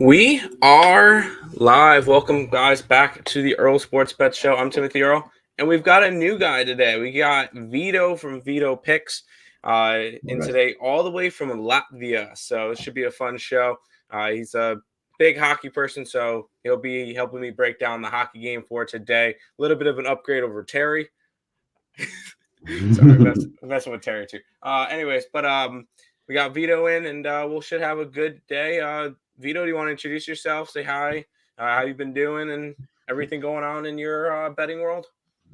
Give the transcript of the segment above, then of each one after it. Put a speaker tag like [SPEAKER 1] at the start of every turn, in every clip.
[SPEAKER 1] We are live. Welcome, guys, back to the Earle Sports Bet Show. I'm Timothy Earle, and we've got a new guy today. We got Vito from Vito Picks in
[SPEAKER 2] Right.
[SPEAKER 1] today, all the way from Latvia. So this should be a fun show. He's a big hockey person, so he'll be helping me break down the hockey game for today. A little bit of an upgrade over Terry. Sorry, messing with Terry too. We got Vito in, and we should have a good day. Vito, do you want to introduce yourself? Say hi. How you been doing, and everything going on in your betting world?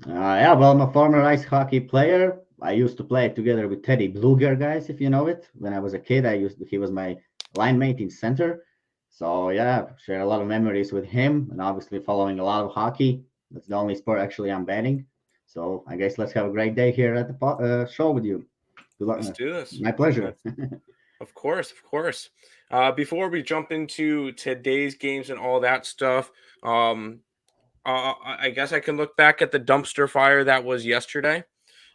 [SPEAKER 2] Yeah, well, I'm a former ice hockey player. I used to play together with Teddy Bluger, guys, if you know it. When I was a kid, he was my line mate in center. So yeah, share a lot of memories with him, and obviously following a lot of hockey. That's the only sport actually I'm betting. So I guess let's have a great day here at the show with you. Good luck.
[SPEAKER 1] Let's do this.
[SPEAKER 2] My pleasure.
[SPEAKER 1] Of course, of course. Before we jump into today's games and all that stuff, um, I guess I can look back at the dumpster fire that was yesterday.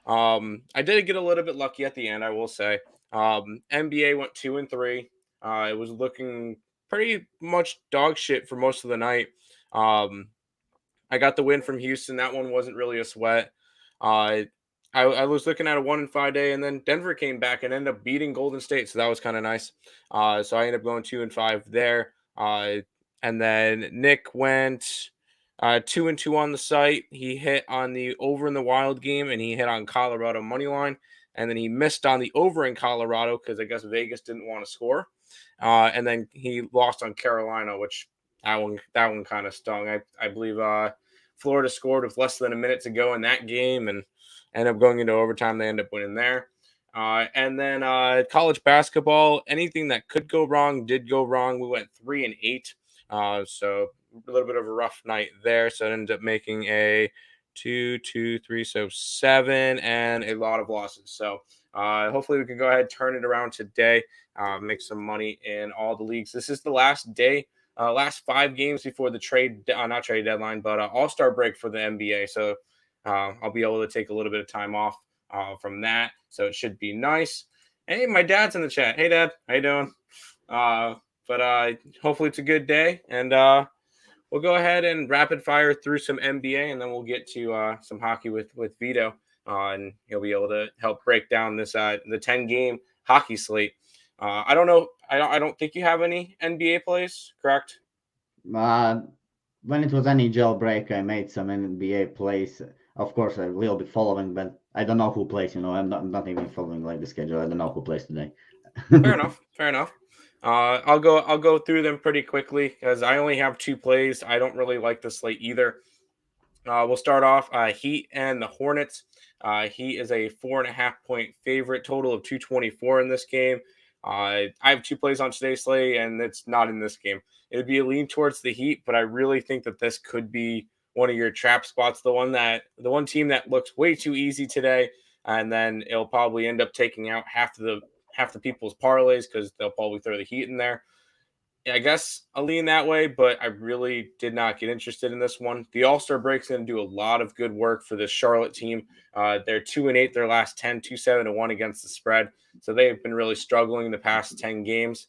[SPEAKER 1] I did get a little bit lucky at the end, I will say. NBA went 2-3. It was looking pretty much dog shit for most of the night. Um, I got the win from Houston. That one wasn't really a sweat. Uh, I was looking at a 1-5 day, and then Denver came back and ended up beating Golden State, so that was kind of nice. So I ended up going 2-5 there. And then Nick went 2-2 on the site. He hit on the over in the Wild game, and he hit on Colorado money line, and then he missed on the over in Colorado because I guess Vegas didn't want to score. And then he lost on Carolina, which that one kind of stung. I believe Florida scored with less than a minute to go in that game and ended up going into overtime. They end up winning there. And then college basketball, anything that could go wrong did go wrong. We went 3-8. So a little bit of a rough night there. So it ended up making a 2, 2, 3, so 7, and a lot of losses. So hopefully we can go ahead, turn it around today, make some money in all the leagues. This is the last day, last 5 games before the not trade deadline, but All-Star break for the NBA. So I'll be able to take a little bit of time off from that. So it should be nice. Hey, my dad's in the chat. Hey, Dad. How you doing? But hopefully it's a good day. And we'll go ahead and rapid fire through some NBA, and then we'll get to some hockey with Vito. And he'll be able to help break down this the 10-game hockey slate. I don't know. I don't think you have any NBA plays, correct?
[SPEAKER 2] Uh, when it was NHL break, I made some NBA plays. Of course, I will be following, but I don't know who plays. I'm not even following like the schedule. I don't know who plays today.
[SPEAKER 1] Fair enough. Fair enough. I'll go through them pretty quickly because I only have 2 plays. I don't really like the slate either. We'll start off Heat and the Hornets. Heat is a 4.5-point favorite, total of 224 in this game. I have 2 plays on today's slate, and it's not in this game. It would be a lean towards the Heat, but I really think that this could be one of your trap spots. The one team that looks way too easy today, and then it'll probably end up taking out half the people's parlays because they'll probably throw the Heat in there. I guess I'll lean that way, but I really did not get interested in this one. The All-Star break's going to do a lot of good work for this Charlotte team. They're 2-8 their last 10, 2-7-1 against the spread. So they've been really struggling the past 10 games.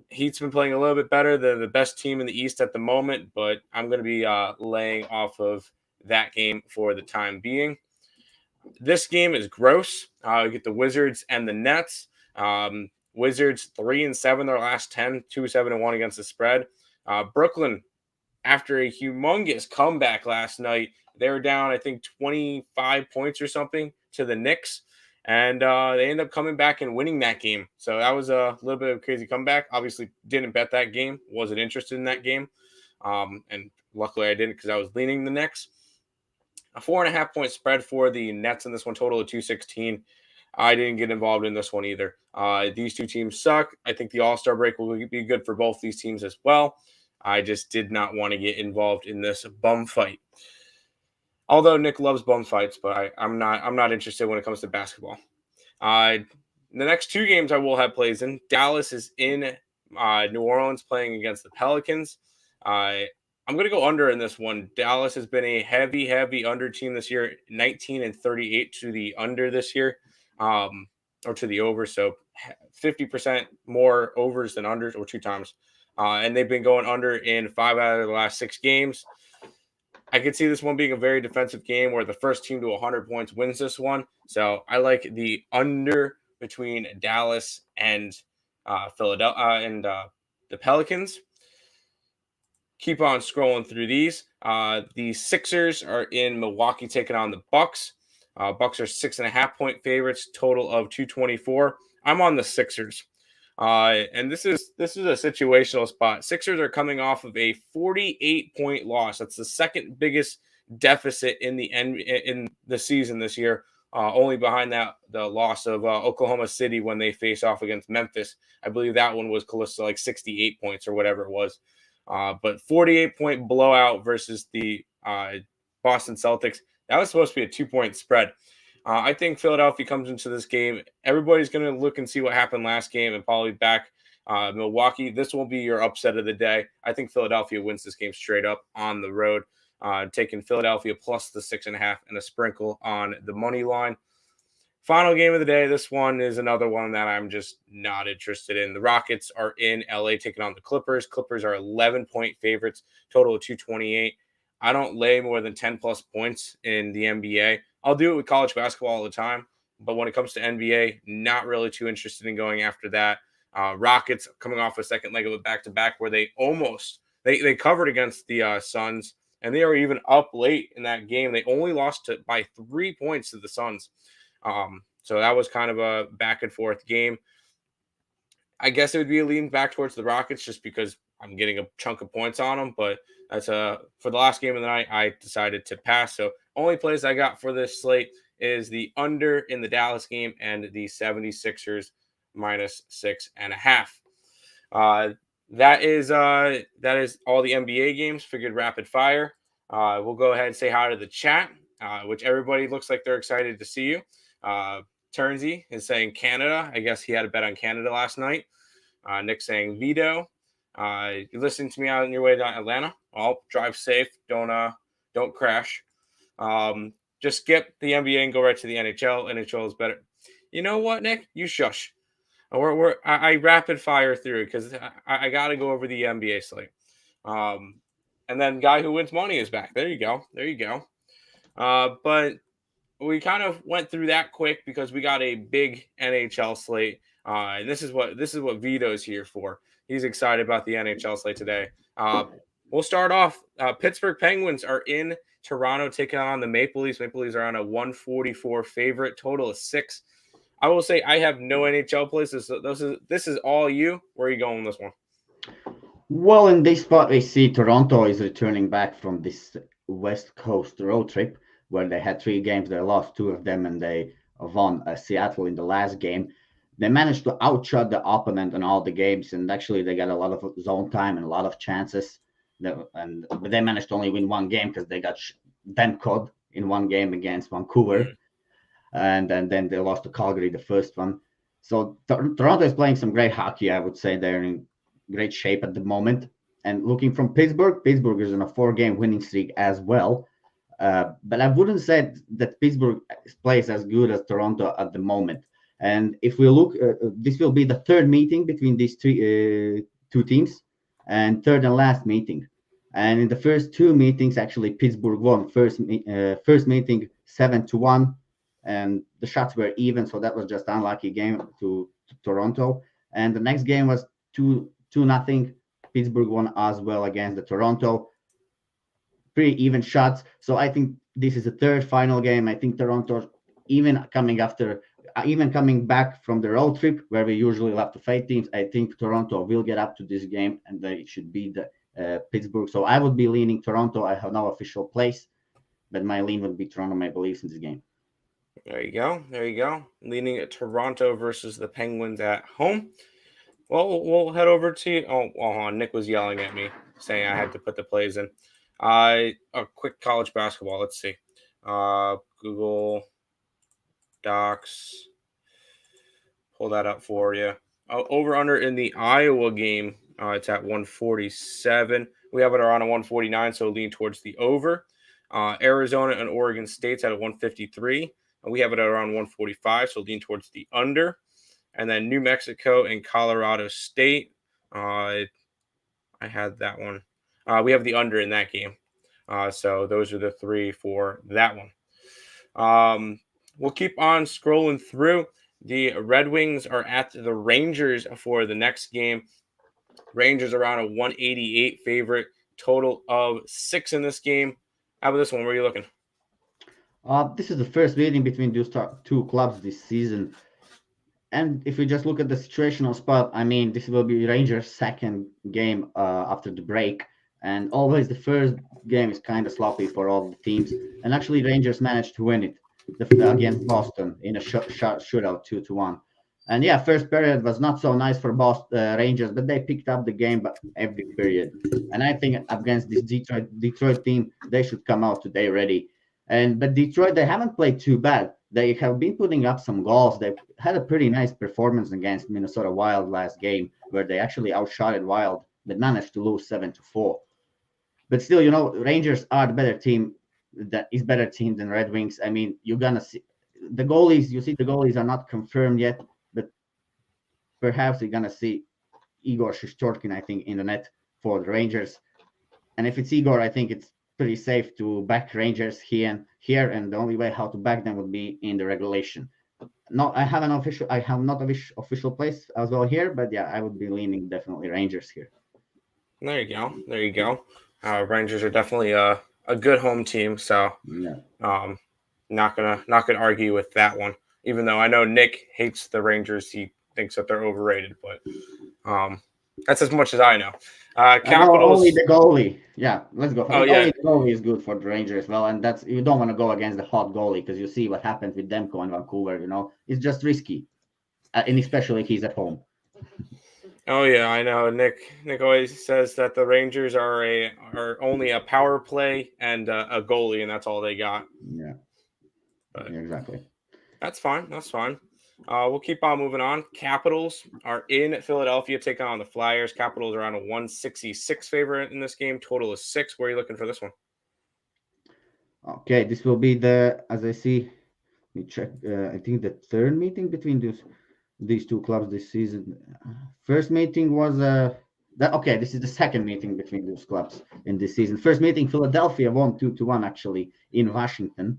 [SPEAKER 1] Heat's been playing a little bit better than the best team in the East at the moment, but I'm going to be laying off of that game for the time being. This game is gross. We get the Wizards and the Nets. Wizards 3-7 their last 10, 2-7-1 against the spread. Brooklyn, after a humongous comeback last night, they were down, I think, 25 points or something to the Knicks. And they ended up coming back and winning that game. So that was a little bit of a crazy comeback. Obviously, didn't bet that game. Wasn't interested in that game. And luckily I didn't because I was leaning the Knicks. A 4.5-point spread for the Nets in this one, total of 216. I didn't get involved in this one either. These 2 teams suck. I think the All-Star break will be good for both these teams as well. I just did not want to get involved in this bum fight. Although Nick loves bum fights, but I'm not interested when it comes to basketball. The next 2 games I will have plays in. Dallas is in New Orleans playing against the Pelicans. I'm going to go under in this one. Dallas has been a heavy under team this year, 19-38 to the under this year, or to the over. So 50% more overs than unders, or 2 times. and they've been going under in 5 out of the last 6 games. I could see this one being a very defensive game where the first team to 100 points wins this one. So I like the under between Dallas and Philadelphia and the Pelicans. Keep on scrolling through these. The Sixers are in Milwaukee taking on the Bucks. Bucks are 6.5-point favorites, total of 224. I'm on the Sixers. And this is a situational spot. Sixers are coming off of a 48-point loss. That's the second biggest deficit in the season this year. Only behind that the loss of Oklahoma City when they face off against Memphis. I believe that one was close to like 68 points or whatever it was. But 48-point blowout versus the Boston Celtics. That was supposed to be a 2-point spread. I think Philadelphia comes into this game. Everybody's going to look and see what happened last game and probably back Milwaukee. This will be your upset of the day. I think Philadelphia wins this game straight up on the road. Taking Philadelphia plus the 6.5 and a sprinkle on the money line. Final game of the day. This one is another one that I'm just not interested in. The Rockets are in LA taking on the Clippers. Clippers are 11-point favorites, total of 228. I don't lay more than 10 plus points in the NBA. I'll do it with college basketball all the time, but when it comes to NBA, not really too interested in going after that. Rockets coming off a second leg of a back-to-back where they almost they covered against the Suns, and they were even up late in that game. They only lost by 3 points to the Suns. So that was kind of a back and forth game. I guess it would be a lean back towards the Rockets just because I'm getting a chunk of points on them. But that's for the last game of the night, I decided to pass. So only plays I got for this slate is the under in the Dallas game and the 76ers minus 6.5. That is all the NBA games. Figured rapid fire. We'll go ahead and say hi to the chat, which everybody looks like they're excited to see you. Turnsy is saying Canada. I guess he had a bet on Canada last night. Nick saying Vito. You're listening to me out on your way to Atlanta. Well, drive safe. Don't crash. Just skip the NBA and go right to the NHL. NHL is better. You know what, Nick? You shush. I rapid fire through because I got to go over the NBA slate. And then guy who wins money is back. There you go. But we kind of went through that quick because we got a big NHL slate. And this is what Vito's here for. He's excited about the NHL slate today. We'll start off. Pittsburgh Penguins are in Toronto taking on the Maple Leafs. Maple Leafs are on a 144 favorite, total of 6. I will say I have no NHL plays. This is all you. Where are you going with this one?
[SPEAKER 2] Well, in this spot, we see Toronto is returning back from this West Coast road trip where they had 3 games. They lost 2 of them, and they won Seattle in the last game. They managed to outshot the opponent in all the games, and actually they got a lot of zone time and a lot of chances. But they managed to only win 1 game because they got Demcod in 1 game against Vancouver. Mm-hmm. And then they lost to Calgary, the first one. So Toronto is playing some great hockey. I would say they're in great shape at the moment. And looking from Pittsburgh is on a 4-game winning streak as well. But I wouldn't say that Pittsburgh plays as good as Toronto at the moment. And if we look, this will be the 3rd meeting between these 2 teams, and 3rd and last meeting. And in the first 2 meetings, actually, Pittsburgh won. First meeting 7-1. And the shots were even, so that was just an unlucky game to Toronto. And the next game was 2-0. Pittsburgh won as well against the Toronto. Pretty even shots. So I think this is the 3rd final game. I think Toronto, even coming back from the road trip where we usually love to fight teams, I think Toronto will get up to this game and they should beat the Pittsburgh. So I would be leaning Toronto. I have no official place, but my lean would be Toronto Maple Leafs in this game.
[SPEAKER 1] There you go. Leaning at Toronto versus the Penguins at home. Well, we'll head over to. Hold on. Nick was yelling at me, saying I had to put the plays in. A quick college basketball. Let's see. Google Docs. Pull that up for you. Over under in the Iowa game. It's at 147. We have it around a 149, so lean towards the over. Arizona and Oregon State's at a 153. And we have it at around 145, so lean towards the under. And then New Mexico and Colorado State. I had that one. We have the under in that game. So those are the three for that one. We'll keep on scrolling through. The Red Wings are at the Rangers for the next game. Rangers around a 188 favorite, total of 6 in this game. How about this one? Where are you looking?
[SPEAKER 2] This is the first meeting between those two clubs this season. And if we just look at the situational spot, I mean, this will be Rangers' second game after the break. And always the first game is kind of sloppy for all the teams. And actually, Rangers managed to win it against Boston in a shootout 2-1. And yeah, first period was not so nice for Boston Rangers, but they picked up the game every period. And I think against this Detroit team, they should come out today ready. But Detroit, they haven't played too bad. They have been putting up some goals. They had a pretty nice performance against Minnesota Wild last game, where they actually outshot Wild, but managed to lose 7-4. But still, Rangers are the better team. That is better team than Red Wings. I mean, you're gonna see the goalies. You see, the goalies are not confirmed yet, but perhaps you're gonna see Igor Shesterkin, I think, in the net for the Rangers. And if it's Igor, I think it's pretty safe to back Rangers here, and the only way how to back them would be in the regulation. No, I have not official place as well here, but yeah, I would be leaning definitely Rangers here.
[SPEAKER 1] There you go. Rangers are definitely a good home team, so
[SPEAKER 2] yeah.
[SPEAKER 1] Not gonna argue with that one. Even though I know Nick hates the Rangers, he thinks that they're overrated, but that's as much as I know. Capitals.
[SPEAKER 2] Only the goalie. Yeah, let's go.
[SPEAKER 1] Oh, yeah.
[SPEAKER 2] Only the goalie is good for the Rangers. Well, and that's you don't want to go against the hot goalie because you see what happened with Demko in Vancouver. It's just risky, and especially if he's at home.
[SPEAKER 1] Oh yeah, I know. Nick always says that the Rangers are only a power play and a goalie, and that's all they got.
[SPEAKER 2] Yeah, exactly.
[SPEAKER 1] That's fine. We'll keep on moving on. Capitals are in Philadelphia taking on the Flyers. Capitals are on a 166 favorite in this game. Total is 6. Where are you looking for this one?
[SPEAKER 2] Okay, this will be as I see, let me check. I think the third meeting between these two clubs this season. First meeting was this is the second meeting between those clubs in this season. First meeting, Philadelphia won 2-1 actually in Washington.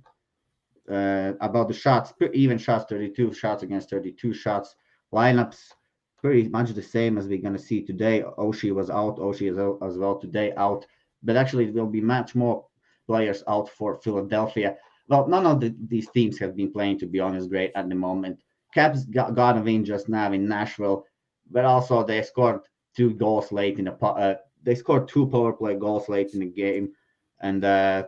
[SPEAKER 2] About the shots, even shots, 32 shots against 32 shots. Lineups pretty much the same as we're going to see today. Oshie was out. Oshie is out as well today, out. But actually, there will be much more players out for Philadelphia. Well, none of these teams have been playing, to be honest, great at the moment. Caps got a win just now in Nashville, but also they scored 2 goals late in they scored 2 power play goals late in the game. And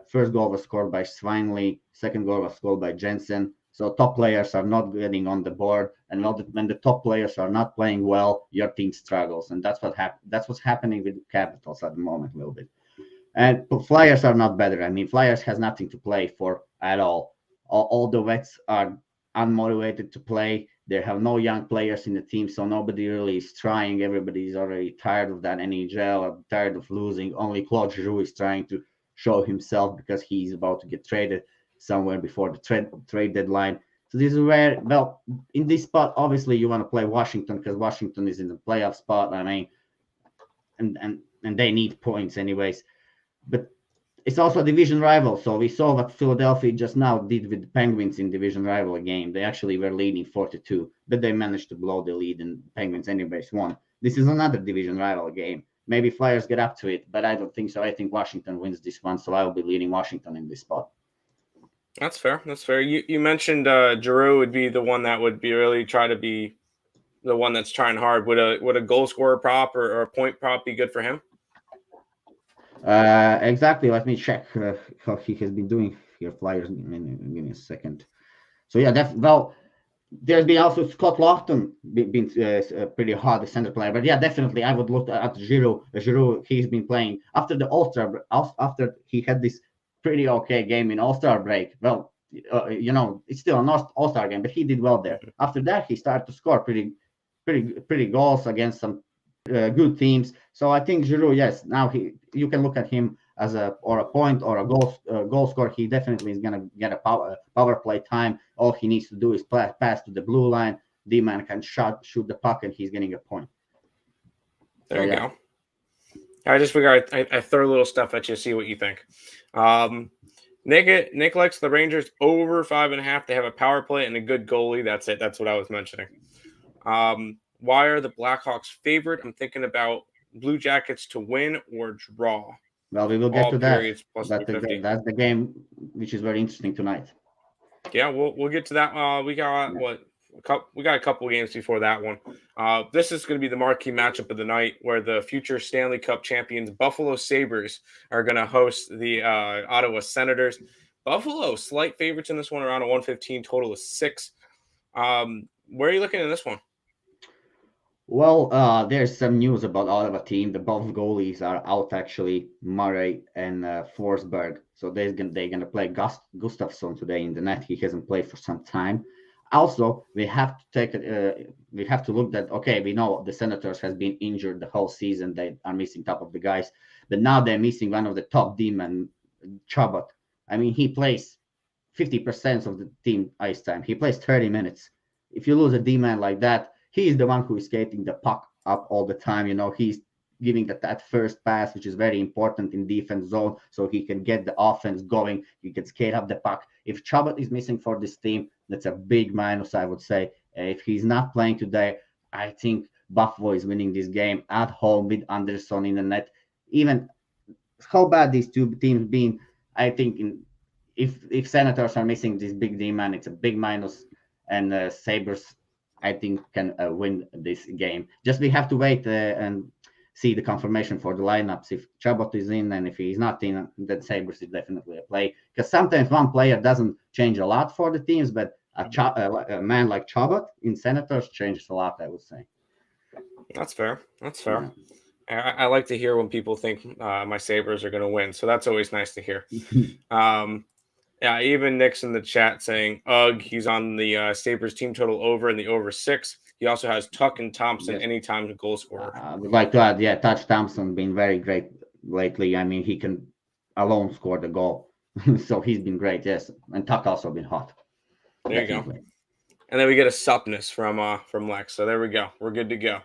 [SPEAKER 2] first goal was scored by Swinley. Second goal was scored by Jensen. So top players are not getting on the board. And when the top players are not playing well, your team struggles. And that's what's happening with Capitals at the moment a little bit. And Flyers are not better. I mean, Flyers has nothing to play for at all. All the vets are unmotivated to play. They have no young players in the team, so nobody really is trying. Everybody's already tired of that NHL, tired of losing. Only Claude Giroux is trying to show himself because he's about to get traded somewhere before the trade deadline. So this is where, well, in this spot, obviously you want to play Washington because Washington is in the playoff spot. I mean, and they need points anyways. But it's also a division rival. So we saw what Philadelphia just now did with the Penguins in division rival game. They actually were leading 4-2, but they managed to blow the lead and Penguins anyways won. This is another division rival game. Maybe Flyers get up to it, but I don't think so. I think Washington wins this one, so I will be leading Washington in this spot.
[SPEAKER 1] That's fair. You mentioned Giroux would be the one that would be really try to be the one that's trying hard. Would a goal scorer prop or a point prop be good for him?
[SPEAKER 2] Exactly. Let me check how he has been doing here. Flyers. Give me a second. So yeah, there's been also Scott Lofton been pretty hard the center player, but yeah, definitely I would look at Giroux. Giroux, he's been playing after the All-Star, after he had this pretty okay game in All-Star break. Well, it's still an All-Star game, but he did well there. After that, he started to score pretty goals against some good teams. So I think Giroux, yes, now you can look at him as a point or a goal scorer. He definitely is gonna get a power play time. All he needs to do is pass to the blue line. D-man can shoot the puck, and he's getting a point.
[SPEAKER 1] There you go. I just figured I throw a little stuff at you, see what you think. Um, Nick likes the Rangers over 5.5. They have a power play and a good goalie. That's it. That's what I was mentioning. Why are the Blackhawks favored? I'm thinking about Blue Jackets to win or draw.
[SPEAKER 2] Well, we will get
[SPEAKER 1] All
[SPEAKER 2] to that.
[SPEAKER 1] periods plus
[SPEAKER 2] That's
[SPEAKER 1] 350.
[SPEAKER 2] that's the game, which is very interesting tonight.
[SPEAKER 1] Yeah, we'll get to that. We got
[SPEAKER 2] Yeah.
[SPEAKER 1] we got a couple of games before that one. This is going to be the marquee matchup of the night, where the future Stanley Cup champions Buffalo Sabres are going to host the Ottawa Senators. Buffalo slight favorites in this one, around a 115, total of 6. Where are you looking in this one?
[SPEAKER 2] Well, there's some news about Ottawa team. The both goalies are out actually, Murray and Forsberg. So they're gonna play Gustafsson today in the net. He hasn't played for some time. Also, we have to we have to look that okay, we know the Senators has been injured the whole season. They are missing top of the guys, but now they're missing one of the top D-men, Chabot. I mean, he plays 50% of the team ice time. He plays 30 minutes. If you lose a D-man like that, he is the one who is skating the puck up all the time. He's giving that first pass, which is very important in defense zone, so he can get the offense going. He can skate up the puck. If Chabot is missing for this team, that's a big minus, I would say. If he's not playing today, I think Buffalo is winning this game at home with Anderson in the net. Even how bad these two teams been, I think if Senators are missing this big D man, it's a big minus, and Sabres, I think, can win this game. Just we have to wait and see the confirmation for the lineups. If Chabot is in and if he's not in, then Sabres is definitely a play. Because sometimes one player doesn't change a lot for the teams, but a man like Chabot in Senators changes a lot, I would say.
[SPEAKER 1] That's fair. That's fair. I like to hear when people think my Sabres are going to win, so that's always nice to hear. Yeah, even Nick's in the chat saying, "Ugh, he's on the Sabres team total over and the over 6." He also has Tuck and Thompson
[SPEAKER 2] Yes.
[SPEAKER 1] anytime goal scorer.
[SPEAKER 2] I would like to add, yeah, Touch Thompson been very great lately. I mean, he can alone score the goal, so he's been great. Yes, and Tuck also been hot.
[SPEAKER 1] There
[SPEAKER 2] Definitely.
[SPEAKER 1] you go. And then we get a suppness from Lex. So there we go. We're good to go.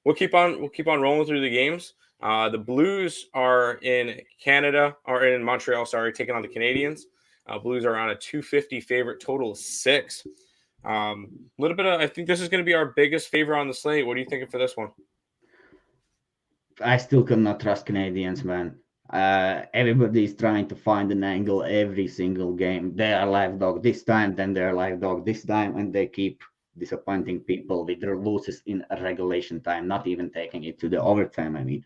[SPEAKER 1] We'll keep on rolling through the games. The Blues are in Canada, or in Montreal, sorry, taking on the Canadiens. Blues are on a 250 favorite, total of 6. A little bit of, I think this is going to be our biggest favorite on the slate. What are you thinking for this one?
[SPEAKER 2] I still cannot trust Canadians, man. Everybody is trying to find an angle every single game. They are live dog this time, then they're live dog this time, and they keep disappointing people with their losses in regulation time, not even taking it to the overtime. I mean,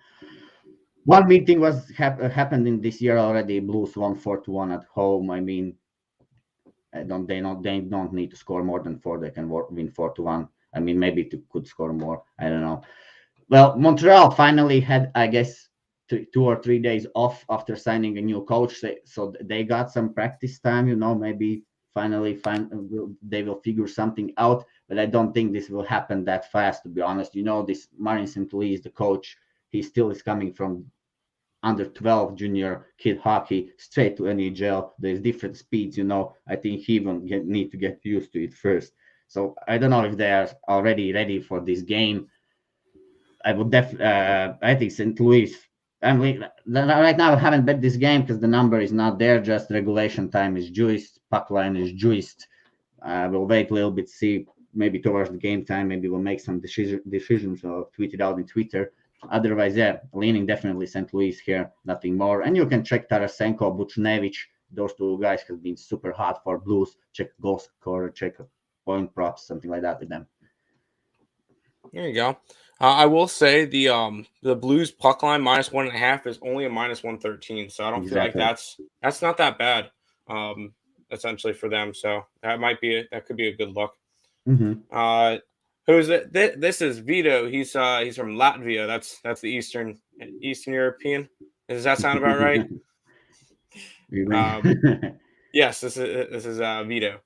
[SPEAKER 2] one meeting was happened in this year already. Blues won 4-1 at home. I mean, they don't need to score more than 4. They can win 4-1. I mean, maybe could score more. I don't know. Well, Montreal finally had, I guess, 2 or 3 days off after signing a new coach, so they got some practice time. Maybe finally they will figure something out. But I don't think this will happen that fast, to be honest. This Marin St. Louis is the coach. He still is coming from under 12 junior kid hockey straight to NHL. There's different speeds. I think he will need to get used to it first. So I don't know if they are already ready for this game. I would I think St. Louis. I mean, right now I haven't bet this game because the number is not there. Just regulation time is juiced, puck line is juiced. We'll wait a little bit, see maybe towards the game time. Maybe we'll make some decisions or tweet it out in Twitter. Otherwise, yeah, leaning definitely St. Louis here, nothing more. And you can check Tarasenko, Buchnevich. Those two guys have been super hot for Blues. Check goal scorer, check point props, something like that with them.
[SPEAKER 1] There you go. I will say the Blues puck line -1.5 is only a -113, so I don't feel like that's not that bad. Essentially for them, so that could be a good look.
[SPEAKER 2] Mm-hmm.
[SPEAKER 1] Who's it? This is Vito. He's from Latvia. That's the Eastern European. Does that sound about right? Yes, this is Vito.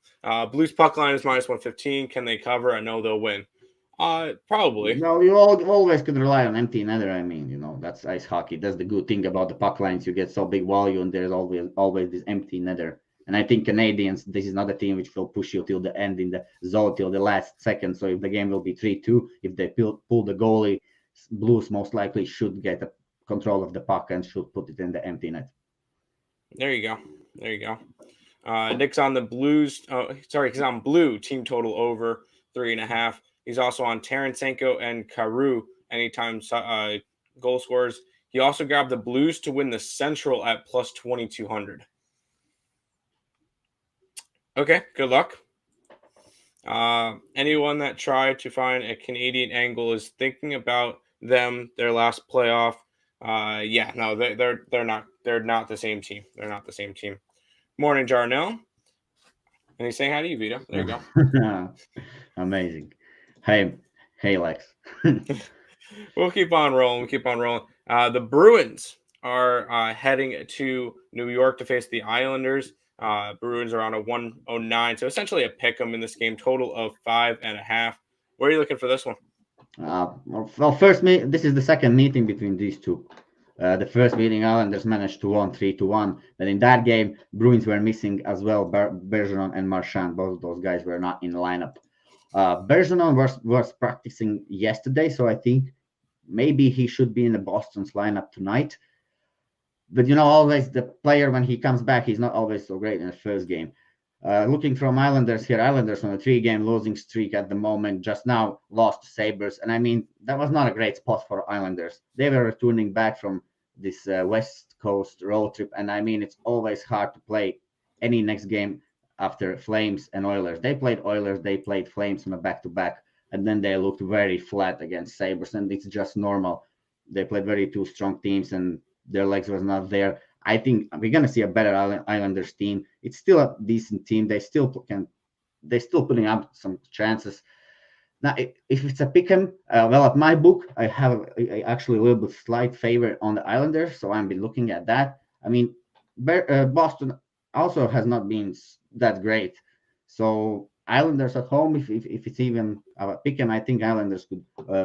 [SPEAKER 1] Blues puck line is -115. Can they cover? I know they'll win. Probably.
[SPEAKER 2] No, you always could rely on empty netter. I mean, that's ice hockey. That's the good thing about the puck lines. You get so big volume, there's always this empty netter. And I think Canadiens, this is not a team which will push you till the end in the zone, till the last second. So if the game will be 3-2, if they pull the goalie, Blues most likely should get a control of the puck and should put it in the empty net.
[SPEAKER 1] There you go. There you go. Nick's on the Blues. Oh, sorry, he's on Blue team total over 3.5. He's also on Tarasenko and Carew anytime goal scorers. He also grabbed the Blues to win the Central at plus 2,200. Okay, good luck. Anyone that tried to find a Canadian angle is thinking about their last playoff. No, they're not the same team. They're not the same team. Morning, Jarnell. And he's saying hi to you, Vito. There you
[SPEAKER 2] go. Amazing. Hey, Lex.
[SPEAKER 1] We'll keep on rolling. The Bruins are heading to New York to face the Islanders. Bruins are on a 109, so essentially a pick 'em in this game. Total of 5.5. Where are you looking for this one?
[SPEAKER 2] Well, this is the second meeting between these two. The first meeting, Islanders managed to win 3-1. But in that game, Bruins were missing as well. Bergeron and Marchand, both of those guys were not in the lineup. Bergeron was practicing yesterday, so I think maybe he should be in the Boston's lineup tonight. But always the player, when he comes back, he's not always so great in the first game. Looking from Islanders here, Islanders on a 3-game losing streak at the moment, just now lost to Sabres. And I mean, that was not a great spot for Islanders. They were returning back from this West Coast road trip. And I mean, it's always hard to play any next game after Flames and Oilers. They played Oilers, they played Flames on a back-to-back, and then they looked very flat against Sabres. And it's just normal. They played very two strong teams, and their legs was not there. I think we're gonna see a better Islanders team. It's still a decent team. They're still putting up some chances. Now, if it's a pick'em, well, at my book, I have actually a little bit slight favor on the Islanders, so I've been looking at that. I mean, Boston also has not been that great, so Islanders at home, if it's even a pick'em, I think Islanders could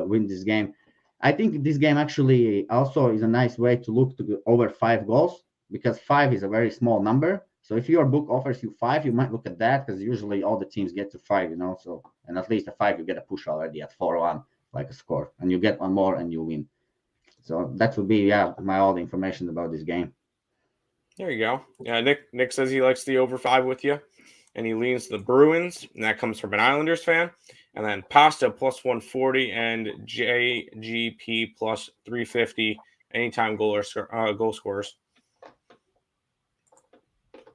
[SPEAKER 2] win this game. I think this game actually also is a nice way to look to over 5 goals, because 5 is a very small number. So if your book offers you 5, you might look at that, because usually all the teams get to 5, So, and at least a 5, you get a push already at 4-1, like a score, and you get one more and you win. So that would be my all the information about this game.
[SPEAKER 1] There you go. Yeah, Nick says he likes the over 5 with you, and he leans the Bruins, and that comes from an Islanders fan. And then Pasta plus 140 and JGP plus 350 anytime goal scorers.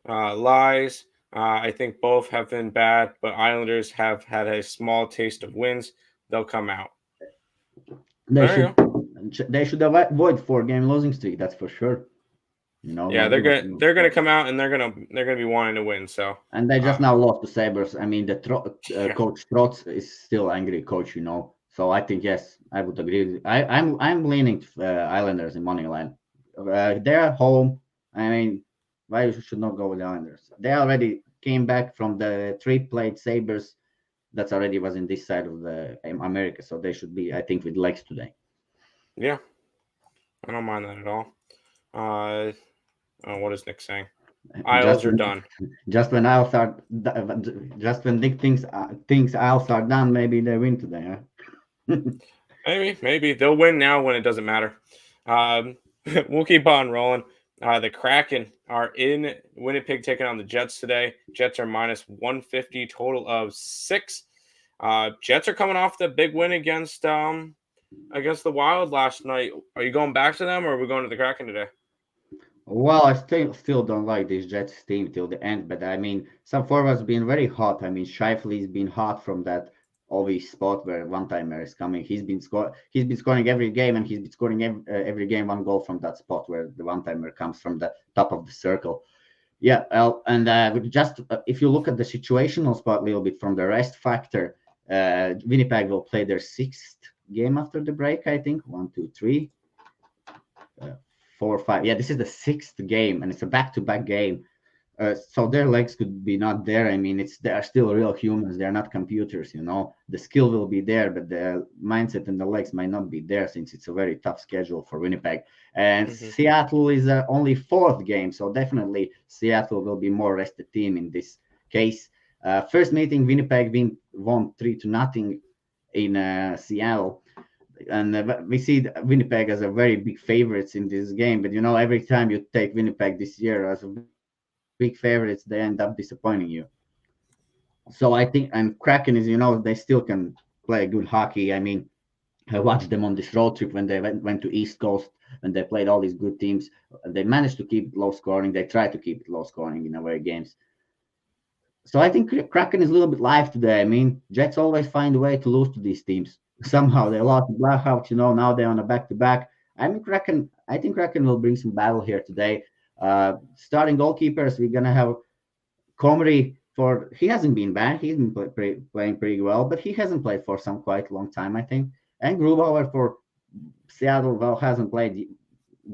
[SPEAKER 1] Lies. I think both have been bad, but Islanders have had a small taste of wins. They'll come out.
[SPEAKER 2] They should avoid 4-game losing streak. That's for sure.
[SPEAKER 1] Yeah, they're gonna come out and they're gonna be wanting to win. So,
[SPEAKER 2] and they just now lost to Sabres. I mean, the coach Trotz is still angry coach. So I think yes, I would agree. I'm leaning to Islanders in money line. They're at home. I mean, why you should not go with the Islanders? They already came back from the trip, played Sabres. That's already was in this side of the America, so they should be, I think, with legs today.
[SPEAKER 1] Yeah, I don't mind that at all. What is Nick saying? Isles are done.
[SPEAKER 2] Just when Nick thinks Isles are done, maybe they win today.
[SPEAKER 1] Huh? maybe they'll win now when it doesn't matter. We'll keep on rolling. The Kraken are in Winnipeg taking on the Jets today. Jets are minus 150, total of 6. Jets are coming off the big win against the Wild last night. Are you going back to them, or are we going to the Kraken today?
[SPEAKER 2] Well, I still don't like this Jets team till the end, but I mean, some forwards been very hot. I mean, Scheifele's been hot from that obvious spot where one-timer is coming. He's been scoring every game, and he's been scoring every game 1 goal from that spot where the one-timer comes from the top of the circle. Yeah, and just if you look at the situational spot a little bit from the rest factor, Winnipeg will play their 6th game after the break, I think. 1, 2, 3. 4, 5. Yeah, this is the 6th game, and it's a back-to-back game. So their legs could be not there. I mean, they are still real humans. They're not computers, The skill will be there, but the mindset and the legs might not be there, since it's a very tough schedule for Winnipeg. And Seattle is only 4th game, so definitely Seattle will be more rested team in this case. First meeting, Winnipeg won 3-0 in Seattle. and we see Winnipeg as a very big favorites in this game. But every time you take Winnipeg this year as a big favorites, they end up disappointing you. So I think, and Kraken is, they still can play good hockey. I mean, I watched them on this road trip when they went to East Coast and they played all these good teams. They managed to keep it low scoring. They tried to keep it low scoring in away games. So I think Kraken is a little bit live today. I mean, Jets always find a way to lose to these teams. Somehow they lost to Blackhawks. Now they're on a back-to-back. I think Kraken will bring some battle here today. Starting goalkeepers, we're gonna have Comrie. He hasn't been bad. He's been playing pretty well, but he hasn't played for some quite long time, I think. And Grubauer for Seattle, well, hasn't played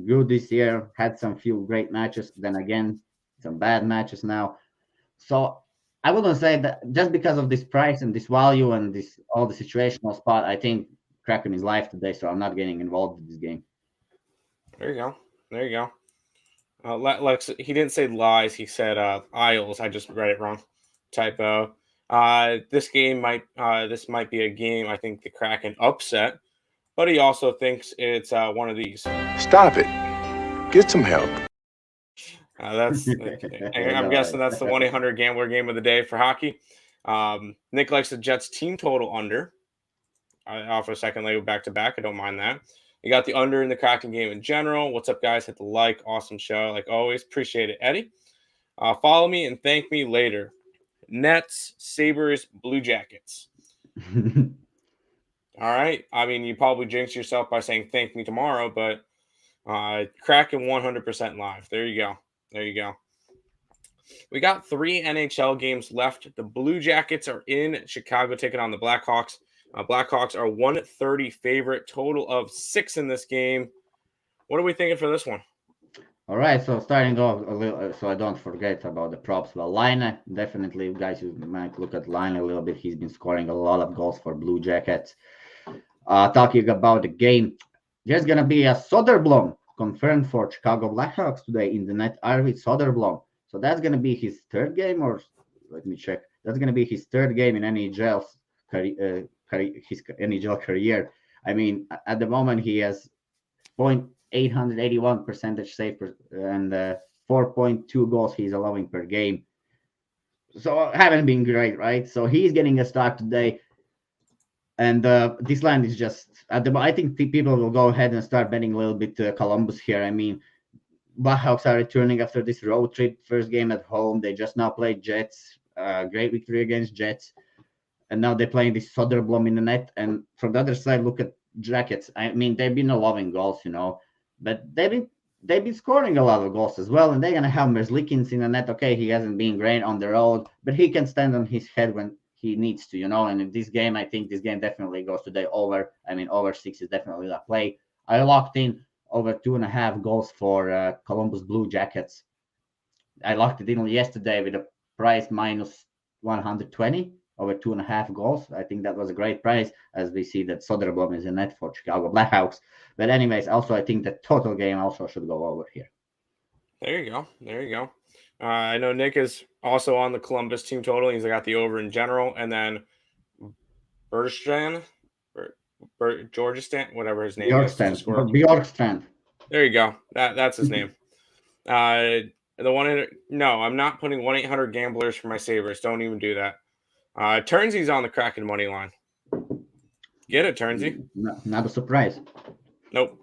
[SPEAKER 2] good this year. Had some few great matches, then again some bad matches now. So I wouldn't say that just because of this price and this value and this all the situational spot. I think Kraken is live today, so I'm not getting involved in this game.
[SPEAKER 1] There you go. Lex, he didn't say lies. He said Isles. I just read it wrong. Typo. This might be a game I think the Kraken upset, but he also thinks it's one of these.
[SPEAKER 3] Stop it. Get some help.
[SPEAKER 1] I'm guessing that's the 1-800 gambler game of the day for hockey. Nick likes the Jets team total under. I offer a second leg back to back. I don't mind that. You got the under in the Kraken game in general. What's up, guys? Hit the like. Awesome show. Like always. Appreciate it, Eddie. Follow me and thank me later. Nets, Sabres, Blue Jackets. All right. I mean, you probably jinxed yourself by saying thank me tomorrow, but Kraken 100% live. There you go. We got 3 NHL games left. The Blue Jackets are in Chicago taking on the Blackhawks. Blackhawks are 130 favorite, total of 6 in this game. What are we thinking for this one?
[SPEAKER 2] All right, so starting off a little, so I don't forget about the props. Well, Line, definitely, guys, you might look at Line a little bit. He's been scoring a lot of goals for Blue Jackets. Talking about the game, there's going to be a Soderblom confirmed for Chicago Blackhawks today in the net. Arvid Soderblom. So that's going to be his 3rd game, or let me check. That's going to be his 3rd game in NHL's his NHL career. I mean, at the moment he has 0.881 percentage save and 4.2 goals he's allowing per game. So haven't been great, right? So he's getting a start today. And this line is just I think people will go ahead and start betting a little bit Columbus here. I mean, Blackhawks are returning after this road trip. First game at home. They just now played Jets. Great victory against Jets. And now they're playing this Soderblom in the net. And from the other side, look at Jackets. I mean, they've been allowing goals, but they've been scoring a lot of goals as well. And they're gonna have Merzlikins in the net. Okay, he hasn't been great on the road, but he can stand on his head when he needs to, And in this game, I think this game definitely goes today over. I mean, over 6 is definitely a play. I locked in over 2.5 goals for Columbus Blue Jackets. I locked it in yesterday with a price minus 120. Over 2.5 goals. I think that was a great price, as we see that Soderblom is in net for Chicago Blackhawks. But anyways, also I think the total game also should go over here.
[SPEAKER 1] There you go. I know Nick is also on the Columbus team total. He's got the over in general, and then Georgistan, whatever his name is.
[SPEAKER 2] Bjorkstrand.
[SPEAKER 1] There you go. That's his name. The no, I'm not putting 1-800 gamblers for my Sabres. Don't even do that. Turnsy's on the Kraken money line. Get it, Turnsy?
[SPEAKER 2] Not a surprise.
[SPEAKER 1] Nope.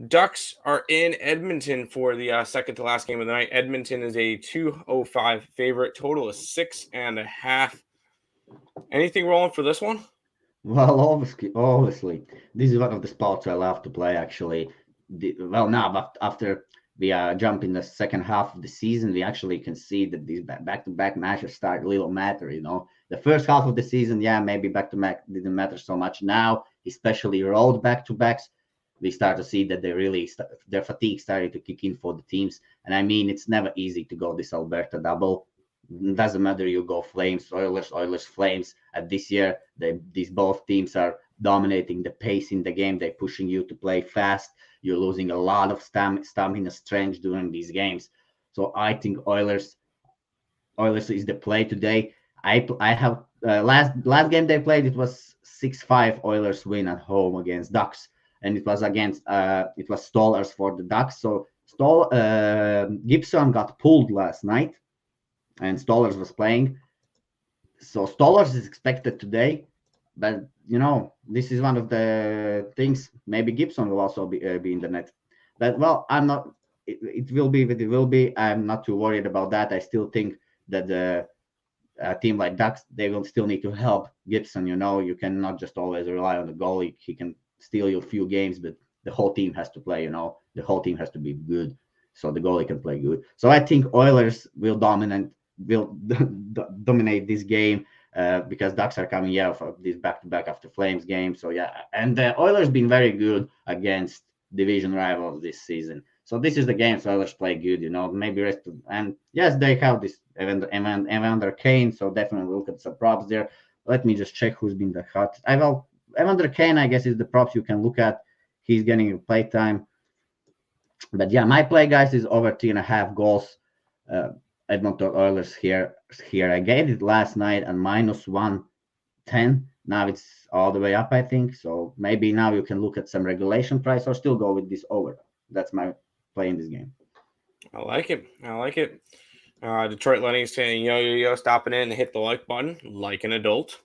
[SPEAKER 1] Ducks are in Edmonton for the second to last game of the night. Edmonton is a 205 favorite. Total is 6.5. Anything rolling for this one?
[SPEAKER 2] Well, obviously, this is one of the spots I love to play. Actually, but after we jump in the second half of the season, we actually can see that these back-to-back matches start a little matter. The first half of the season, maybe back-to-back didn't matter so much. Now, especially road back-to-backs, we start to see that their fatigue started to kick in for the teams. And I mean, it's never easy to go this Alberta double. It doesn't matter you go Flames, Oilers, Flames. This year, these both teams are dominating the pace in the game. They're pushing you to play fast. You're losing a lot of stamina strength during these games. So I think Oilers is the play today. I have last game they played, it was 6-5 Oilers win at home against Ducks, and it was Stollers for the Ducks. So Gibson got pulled last night, and Stollers was playing. So Stollers is expected today, but this is one of the things. Maybe Gibson will also be in the net. But well, I'm not. It will be what it will be. I'm not too worried about that. I still think that a team like Ducks, they will still need to help Gibson. You cannot just always rely on the goalie. He can steal you a few games, but the whole team has to play. The whole team has to be good, so the goalie can play good. So I think Oilers will dominate this game because Ducks are coming out of this back-to-back after Flames game. So yeah, and the Oilers been very good against division rivals this season. So this is the game Oilers play good, maybe and yes, they have this Evander Kane, so definitely look at some props there. Let me just check who's been the hot. Evander Kane, I guess, is the props you can look at. He's getting play time. But yeah, my play, guys, is over 3.5 goals. Edmonton Oilers here. I gave it last night and -110. Now it's all the way up, I think. So maybe now you can look at some regulation price or still go with this over. That's my play in this game.
[SPEAKER 1] I like it. Detroit Lenny saying, yo, stopping in and hit the like button like an adult.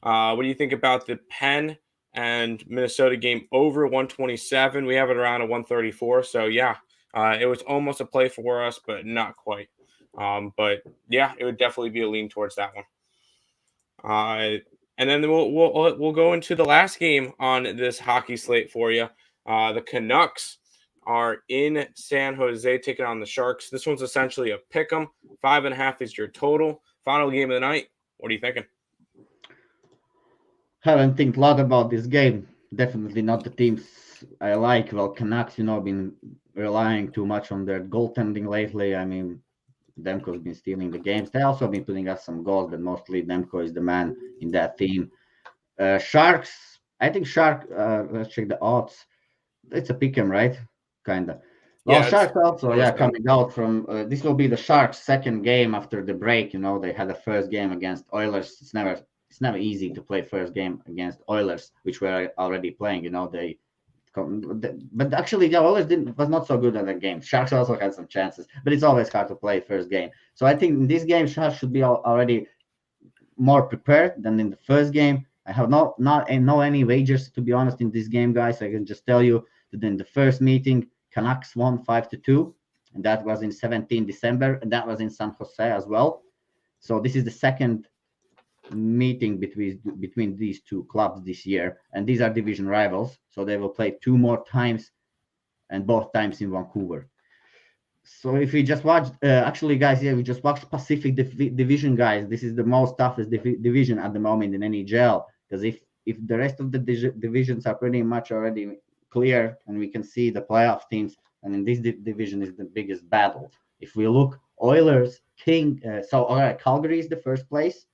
[SPEAKER 1] What do you think about the Penn and Minnesota game over 127? We have it around a 134. So yeah, it was almost a play for us, but not quite. But yeah, it would definitely be a lean towards that one. And then we'll go into the last game on this hockey slate for you. The Canucks are in San Jose taking on the Sharks. This one's essentially a pick 'em. 5.5 is your total. Final game of the night. What are you thinking?
[SPEAKER 2] Haven't think a lot about this game. Definitely not the teams I like. Well, Canucks, been relying too much on their goaltending lately. I mean, Demko's been stealing the games. They also been putting us some goals, but mostly Demko is the man in that team. Sharks, I think let's check the odds. It's a pick 'em, right? Kinda. Well,
[SPEAKER 1] Yeah,
[SPEAKER 2] Sharks also, coming out from this will be the Sharks' second game after the break. They had the first game against Oilers. It's never easy to play first game against Oilers, which we're already playing. But actually, the Oilers was not so good at that game. Sharks also had some chances, but it's always hard to play first game. So I think in this game, Sharks should be already more prepared than in the first game. I have no any wagers, to be honest, in this game, guys. I can just tell you that in the first meeting, Canucks won 5-2, and that was in 17 December, and that was in San Jose as well. So this is the second meeting between these two clubs this year, and these are division rivals, so they will play 2 more times, and both times in Vancouver. So if we just watch, actually, guys, we just watched Pacific Division, guys. This is the most toughest division at the moment in NHL, because if the rest of the divisions are pretty much already clear, and we can see the playoff teams, and in this division is the biggest battle. If we look, Oilers, all right, Calgary is the first place,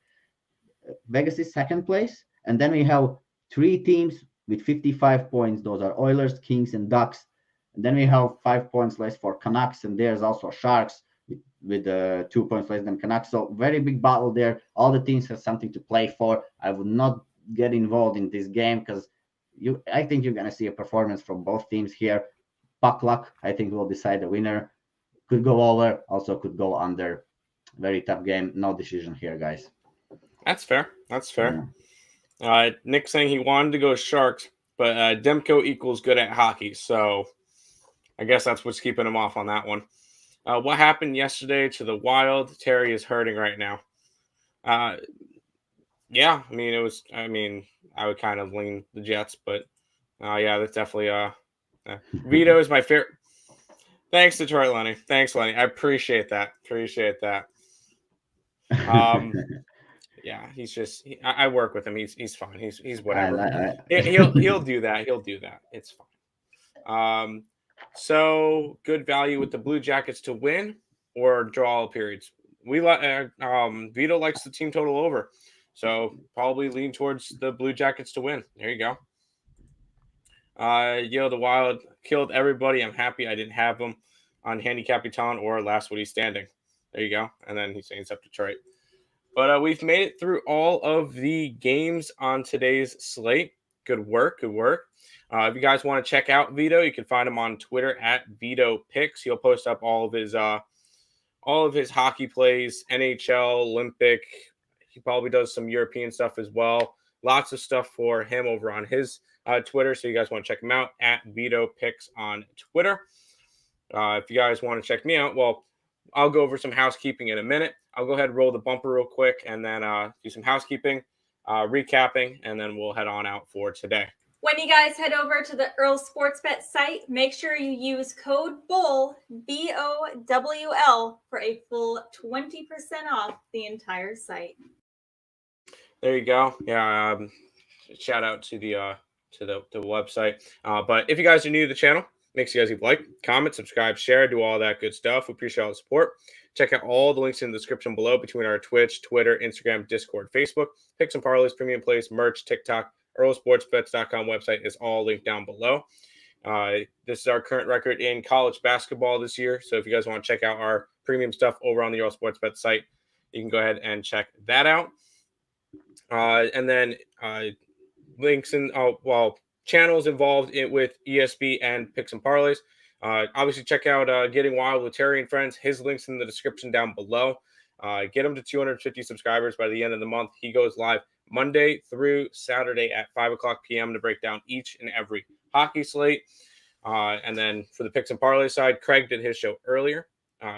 [SPEAKER 2] Vegas is second place, and then we have 3 teams with 55 points. Those are Oilers, Kings, and Ducks. And then we have 5 points less for Canucks, and there's also Sharks with 2 points less than Canucks. So very big battle there. All the teams have something to play for. I would not get involved in this game because I think you're going to see a performance from both teams here. Puck luck, I think, will decide the winner. Could go over, also could go under. Very tough game. No decision here, guys.
[SPEAKER 1] That's fair. Yeah. Nick saying he wanted to go Sharks, but Demko equals good at hockey. So I guess that's what's keeping him off on that one. What happened yesterday to the Wild? Terry is hurting right now. Yeah, I would kind of lean the Jets, but yeah, that's definitely Vito is my favorite. Thanks, Detroit Lenny. Thanks, Lenny. I appreciate that. Yeah, he's just. I work with him. He's fine. He's whatever. He'll do that. It's fine. So good value with the Blue Jackets to win or draw all periods. Vito likes the team total over, so probably lean towards the Blue Jackets to win. There you go. The Wild killed everybody. I'm happy I didn't have them on Handy Capitan or Last Woody Standing. There you go. And then he's saying it's up Detroit. But we've made it through all of the games on today's slate. Good work. Good work. If you guys want to check out Vito, you can find him on Twitter at Vito Picks. He'll post up all of his hockey plays, NHL, Olympic. He probably does some European stuff as well. Lots of stuff for him over on his Twitter. So you guys want to check him out at Vito Picks on Twitter. If you guys want to check me out, well, I'll go over some housekeeping in a minute. I'll go ahead and roll the bumper real quick and then do some housekeeping, recapping, and then we'll head on out for today.
[SPEAKER 4] When you guys head over to the Earle Sportsbet site, make sure you use code BOWL, BOWL, for a full 20% off the entire site.
[SPEAKER 1] There you go. Yeah, shout out to the website. But if you guys are new to the channel, make sure you guys like, comment, subscribe, share, do all that good stuff. We appreciate all the support. Check out all the links in the description below between our Twitch, Twitter, Instagram, Discord, Facebook, Picks and Parleys, Premium Plays, merch, TikTok, EarleSportsBets.com website is all linked down below. This is our current record in college basketball this year. So if you guys want to check out our premium stuff over on the Earle Sportsbet site, you can go ahead and check that out. And then links and channels involved with ESB and Picks and Parleys. Obviously, check out Getting Wild with Terry and Friends. His link's in the description down below. Get him to 250 subscribers by the end of the month. He goes live Monday through Saturday at 5 o'clock p.m. to break down each and every hockey slate. And then for the Picks and Parlay side, Craig did his show earlier.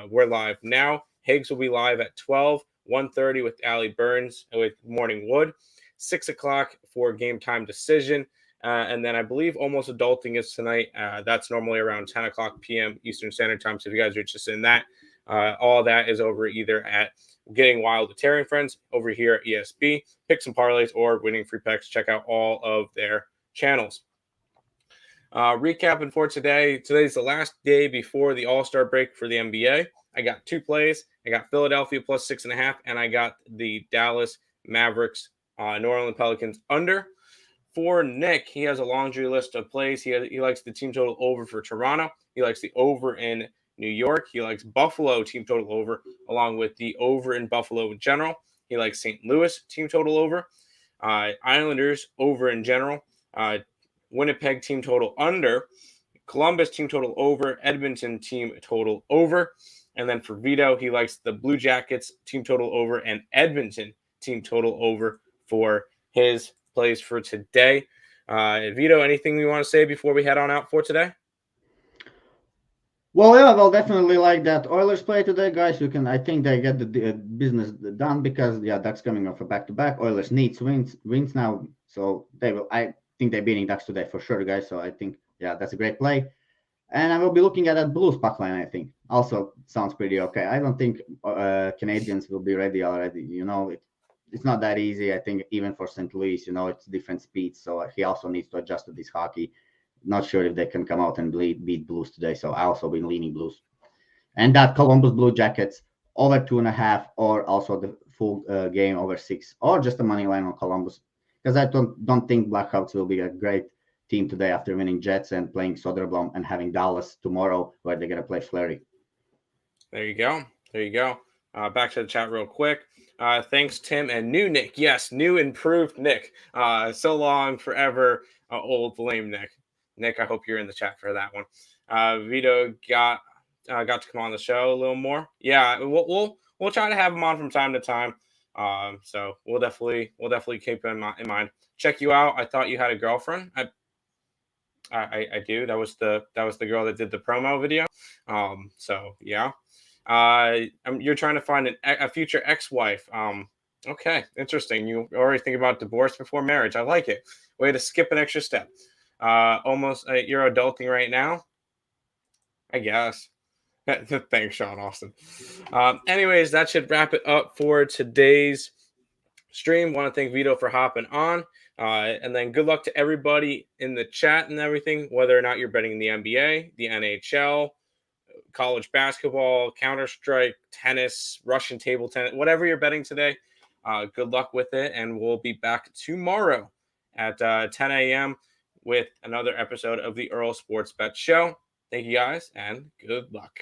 [SPEAKER 1] We're live now. Higgs will be live at 12, 1:30 with Allie Burns with Morning Wood, 6 o'clock for Game Time Decision. And then I believe Almost Adulting is tonight. That's normally around 10 o'clock p.m. Eastern Standard Time. So if you guys are interested in that, all that is over either at Getting Wild with Terry and Friends over here at ESB, Picks and Parlays, or Winning Free Picks. Check out all of their channels. Recapping for today. Today's the last day before the All-Star break for the NBA. I got two plays. I got Philadelphia plus 6.5, and I got the Dallas Mavericks, New Orleans Pelicans under. For Nick, he has a laundry list of plays. He likes the team total over for Toronto. He likes the over in New York. He likes Buffalo team total over, along with the over in Buffalo in general. He likes St. Louis team total over. Islanders over in general. Winnipeg team total under. Columbus team total over. Edmonton team total over. And then for Vito, he likes the Blue Jackets team total over and Edmonton team total over for his plays for today. Vito, anything you want to say before we head on out for today?
[SPEAKER 2] Well, yeah, well, definitely like that Oilers play today, guys. I think they get the business done because, yeah, Ducks coming off a back-to-back. Oilers needs wins now, so they will. I think they're beating Ducks today for sure, guys. So I think, yeah, that's a great play. And I will be looking at that Blues puck line, I think. Also sounds pretty okay. I don't think Canadiens will be ready already. You know, it's not that easy. I think even for St. Louis, you know, it's different speeds. So he also needs to adjust to this hockey. Not sure if they can come out and beat Blues today. So I also been leaning Blues. And that Columbus Blue Jackets over 2.5, or also the full game over 6, or just a money line on Columbus. Because I don't think Blackhawks will be a great team today after winning Jets and playing Soderblom and having Dallas tomorrow where they're going to play Fleury.
[SPEAKER 1] There you go. Back to the chat real quick. Thanks, Tim and new Nick. Yes, new improved Nick. So long, forever, old lame Nick. Nick, I hope you're in the chat for that one. Vito got to come on the show a little more. Yeah, we'll try to have him on from time to time. So we'll definitely keep him in mind. Check you out. I thought you had a girlfriend. I do. That was the girl that did the promo video. So yeah. You're trying to find a future ex-wife. Okay, interesting. You already think about divorce before marriage. I like it. Way to skip an extra step. Almost you're adulting right now, I guess. Thanks, Sean Austin. Anyways, that should wrap it up for today's stream. Want to thank Vito for hopping on. And then good luck to everybody in the chat and everything, whether or not you're betting in the NBA, the NHL, college basketball, Counter-Strike, tennis, Russian table tennis, whatever you're betting today. Good luck with it. And we'll be back tomorrow at 10 a.m. with another episode of the Earle Sports Bet Show. Thank you guys and good luck.